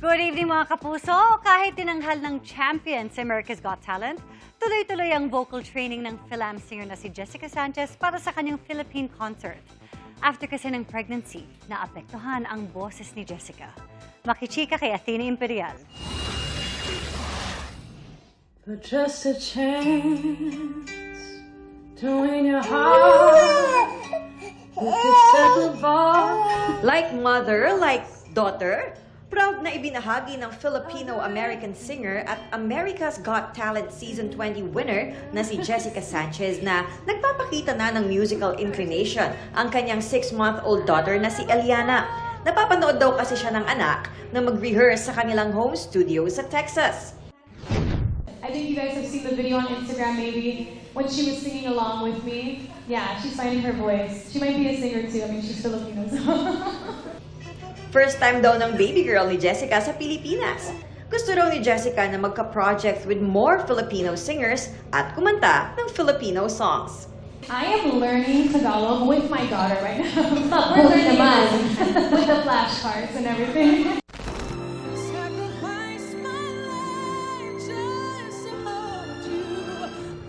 Good evening mga kapuso! Kahit tinanghal ng champion sa America's Got Talent, tuloy-tuloy ang vocal training ng Fil-Am singer na si Jessica Sanchez para sa kanyang Philippine concert. After kasi ng pregnancy, naapektuhan ang boses ni Jessica. Makichika kay Athena Imperial. But just a chance to win your heart. Like mother, like daughter, proud na ibinahagi ng Filipino-American singer at America's Got Talent Season 20 winner na si Jessica Sanchez na nagpapakita na ng musical inclination ang kanyang 6-month-old daughter na si Eliana. Napapanood daw kasi siya ng anak na mag-rehearse sa kanilang home studio sa Texas. I think you guys have seen the video on Instagram maybe when she was singing along with me. Yeah, she's finding her voice. She might be a singer too. I mean, she's Filipino. So. First time daw ng baby girl ni Jessica sa Pilipinas. Gusto raw ni Jessica na magka-project with more Filipino singers at kumanta ng Filipino songs. I am learning Tagalog with my daughter right now. We're learning with the flashcards and everything.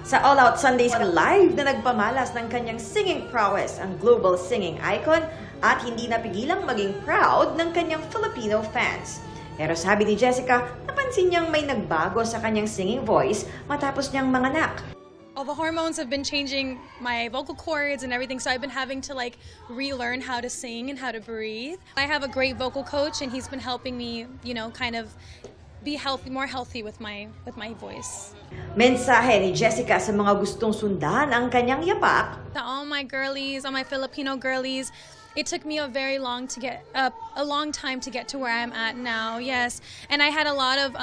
Sa All Out Sundays Live na nagpamalas ng kanyang singing prowess ang global singing icon at hindi napigilang maging proud ng kanyang Filipino fans. Pero sabi ni Jessica, napansin niyang may nagbago sa kanyang singing voice matapos niyang manganak. All the hormones have been changing my vocal cords and everything, so I've been having to relearn how to sing and how to breathe. I have a great vocal coach and he's been helping me, kind of be more healthy with my voice. Mensahe ni Jessica sa mga gustong sundan ang kanyang yapak. To all my girlies, all my Filipino girlies, it took me a long time to get to where I'm at now. Yes, and I had a lot of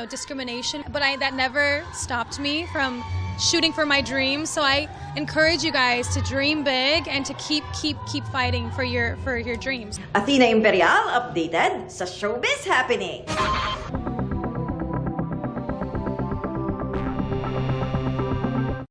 discrimination, but that never stopped me from shooting for my dreams. So I encourage you guys to dream big and to keep fighting for your dreams. Athena Imperial updated sa Showbiz Happening.